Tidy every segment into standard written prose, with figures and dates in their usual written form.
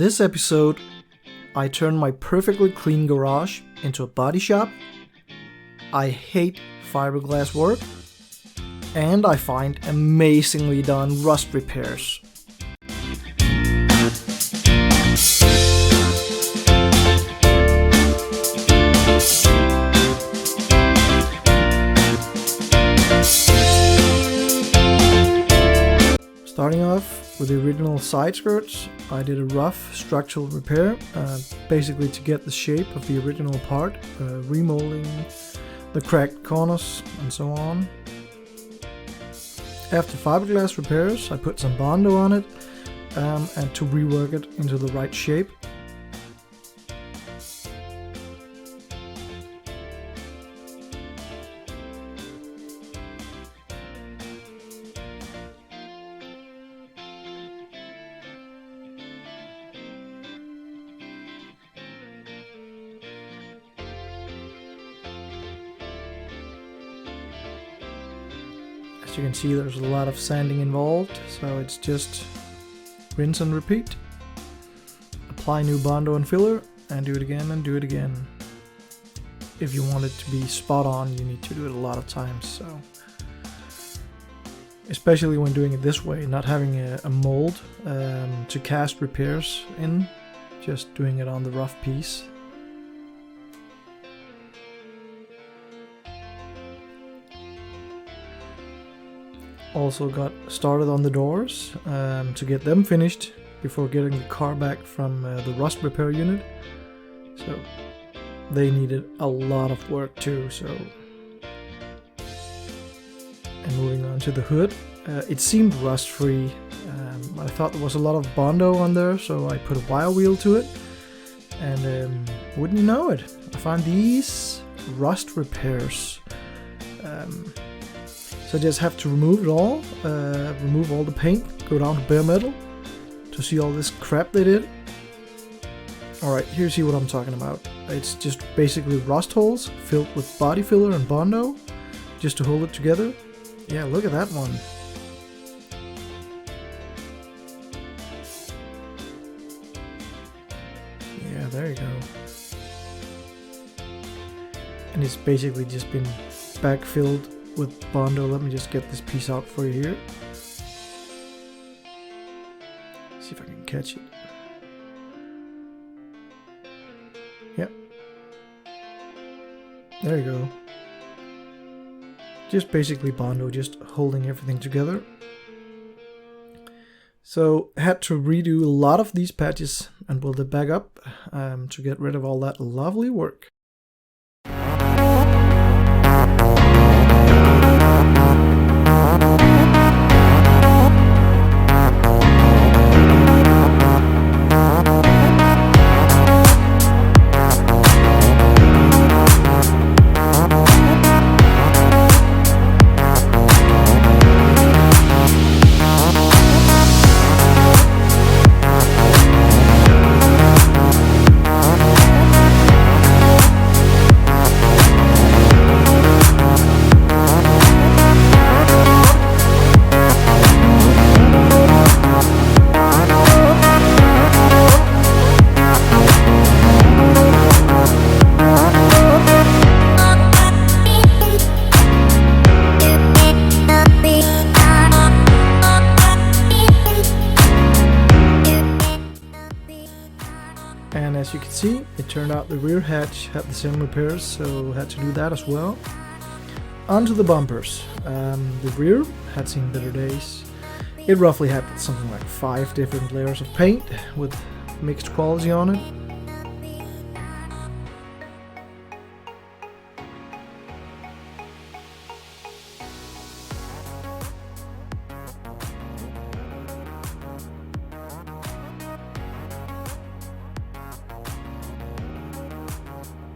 this episode, I turned my perfectly clean garage into a body shop. I hate fiberglass work, and I find amazingly done rust repairs. Starting off with the original side skirts, I did a rough structural repair, basically to get the shape of the original part, remolding the cracked corners and so on. After fiberglass repairs, I put some Bondo on it and to rework it into the right shape. As you can see, there's a lot of sanding involved, so it's just rinse and repeat. Apply new Bondo and filler, and do it again and do it again. If you want it to be spot on, you need to do it a lot of times, so. Especially when doing it this way, not having a mold to cast repairs in, just doing it on the rough piece. Also got started on the doors to get them finished before getting the car back from the rust repair unit. So they needed a lot of work too. So, and moving on to the hood, it seemed rust free. I thought there was a lot of Bondo on there, so I put a wire wheel to it, and wouldn't you know it, I found these rust repairs. So I just have to remove it all, remove all the paint, go down to bare metal to see all this crap they did. Alright, here's what I'm talking about. It's just basically rust holes filled with body filler and Bondo just to hold it together. Yeah, look at that one. Yeah, there you go. And it's basically just been backfilled with Bondo. Let me just get this piece out for you here. See if I can catch it. Yep. There you go. Just basically Bondo, just holding everything together. So had to redo a lot of these patches and weld it back up to get rid of all that lovely work. And as you can see, it turned out the rear hatch had the same repairs, so had to do that as well. Onto the bumpers. The rear had seen better days. It roughly had something like 5 different layers of paint with mixed quality on it.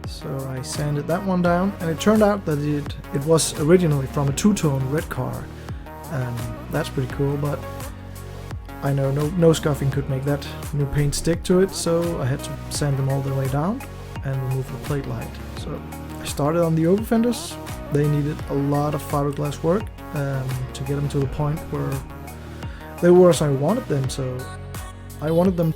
So I sanded that one down, and it turned out that it was originally from a two-tone red car. That's pretty cool, but I know no scuffing could make that new paint stick to it, so I had to sand them all the way down and remove the plate light. So I started on the over fenders. They needed a lot of fiberglass work to get them to the point where they were as I wanted them. So I wanted them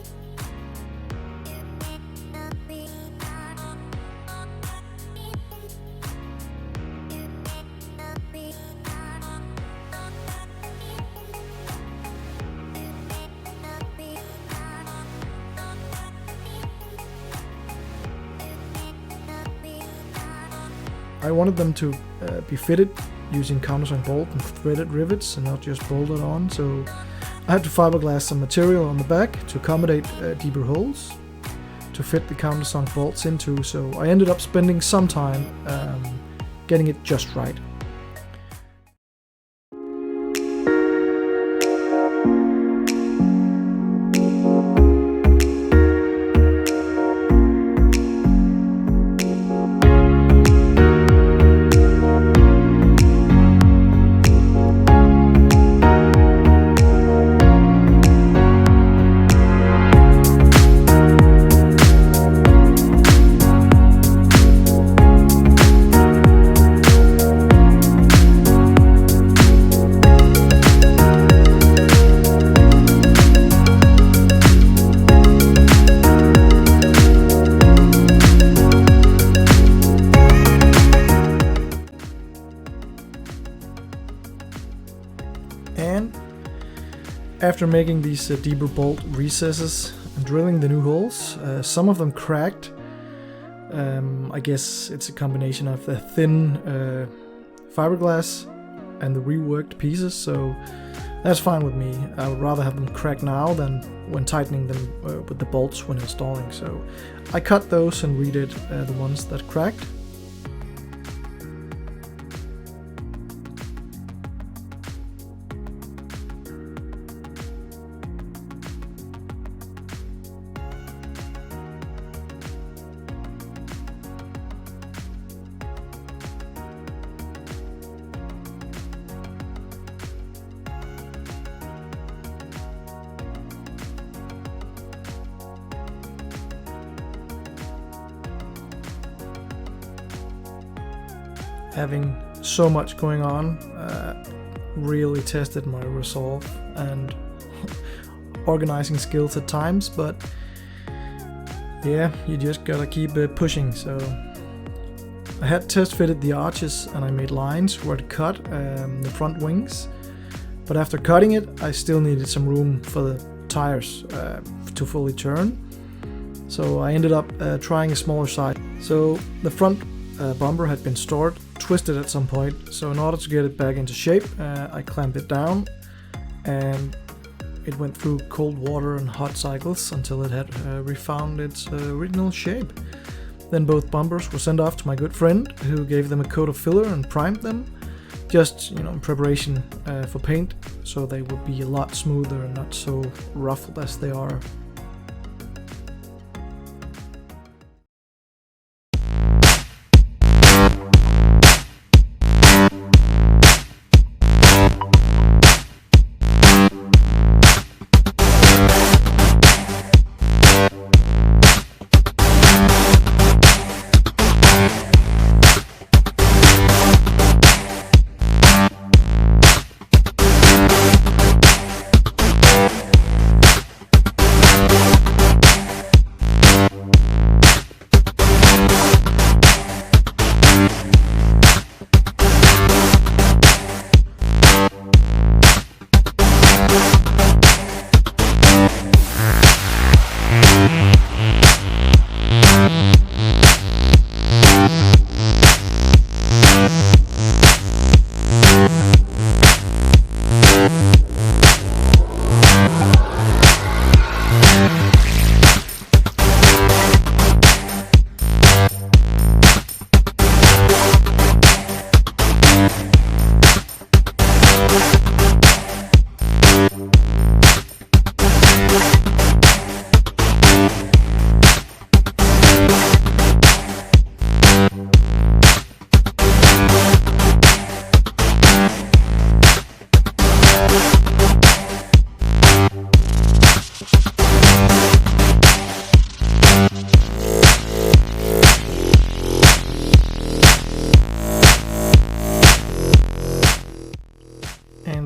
I wanted them to be fitted using countersunk bolt and threaded rivets and not just bolted on, so I had to fiberglass some material on the back to accommodate deeper holes to fit the countersunk bolts into, so I ended up spending some time getting it just right. And after making these deeper bolt recesses and drilling the new holes, some of them cracked. I guess it's a combination of the thin fiberglass and the reworked pieces, so that's fine with me. I would rather have them crack now than when tightening them with the bolts when installing. So I cut those and redid the ones that cracked. Having so much going on really tested my resolve and organizing skills at times, but yeah, you just gotta keep pushing. So I had test fitted the arches and I made lines where to cut the front wings, but after cutting it I still needed some room for the tires to fully turn, so I ended up trying a smaller size. So the front bumper had been twisted at some point, so in order to get it back into shape, I clamped it down and it went through cold water and hot cycles until it had refound its original shape. Then both bumpers were sent off to my good friend, who gave them a coat of filler and primed them, just in preparation for paint, so they would be a lot smoother and not so ruffled as they are.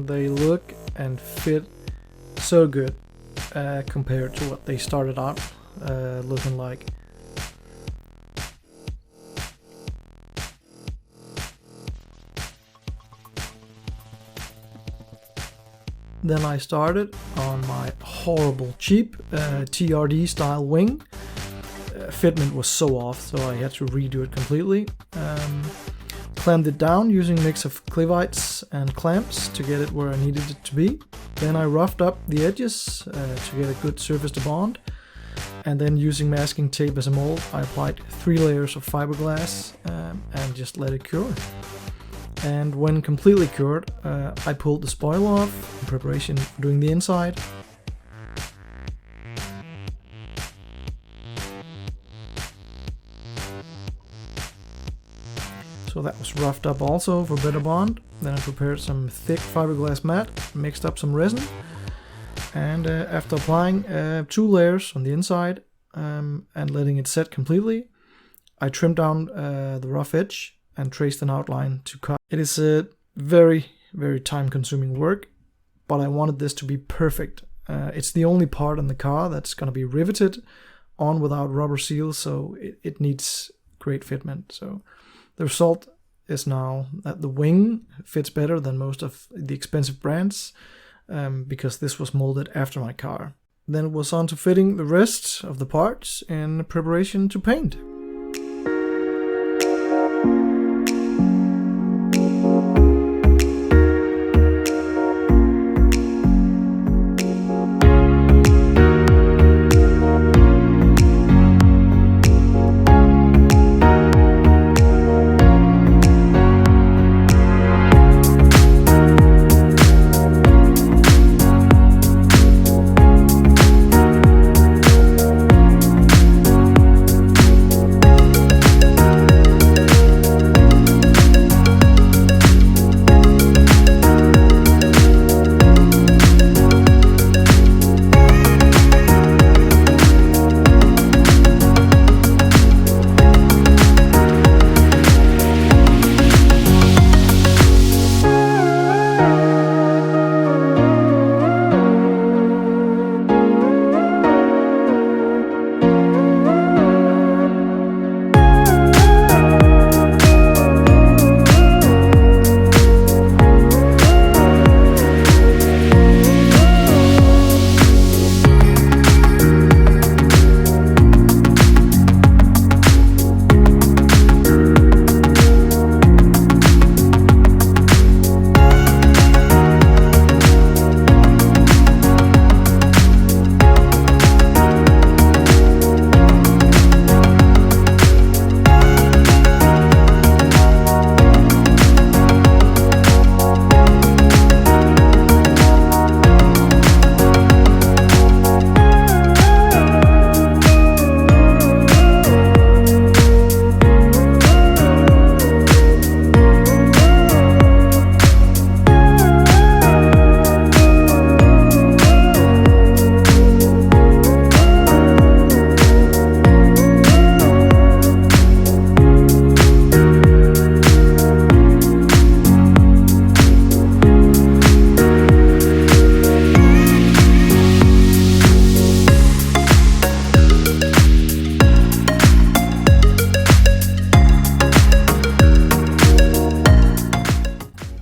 They look and fit so good compared to what they started out looking like. Then I started on my horrible cheap TRD style wing. Fitment was so off, so I had to redo it completely. clamped it down using a mix of clevites and clamps to get it where I needed it to be. Then I roughed up the edges to get a good surface to bond. And then using masking tape as a mold, I applied 3 layers of fiberglass and just let it cure. And when completely cured, I pulled the spoil off in preparation for doing the inside. So that was roughed up also for better bond. Then I prepared some thick fiberglass mat, mixed up some resin. And after applying 2 layers on the inside and letting it set completely, I trimmed down the rough edge and traced an outline to cut. It is a very, very time-consuming work, but I wanted this to be perfect. It's the only part in the car that's going to be riveted on without rubber seals, so it needs great fitment. So the result is now that the wing fits better than most of the expensive brands, because this was molded after my car. Then it was on to fitting the rest of the parts in preparation to paint.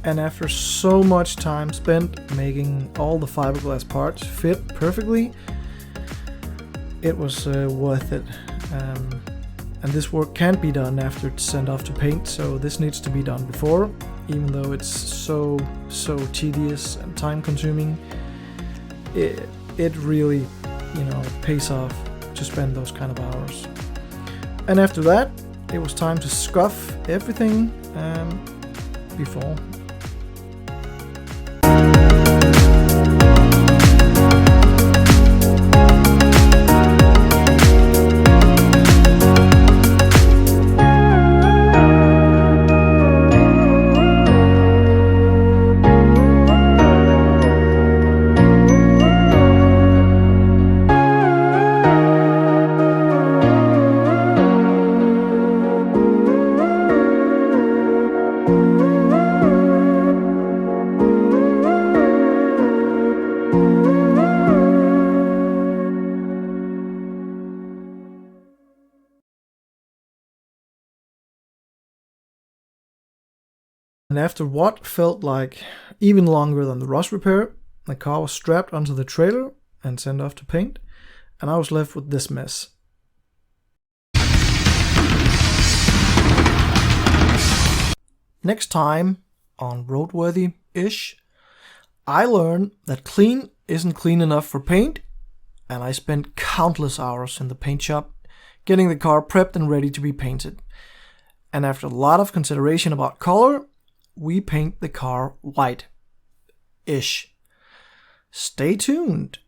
And after so much time spent making all the fiberglass parts fit perfectly, it was worth it. And this work can't be done after it's sent off to paint, so this needs to be done before, even though it's so tedious and time consuming. It really, pays off to spend those kind of hours. And after that, it was time to scuff everything before. And after what felt like even longer than the rust repair, the car was strapped onto the trailer and sent off to paint, and I was left with this mess. Next time on Roadworthy-ish, I learned that clean isn't clean enough for paint, and I spent countless hours in the paint shop getting the car prepped and ready to be painted. And after a lot of consideration about color, we paint the car white-ish. Stay tuned.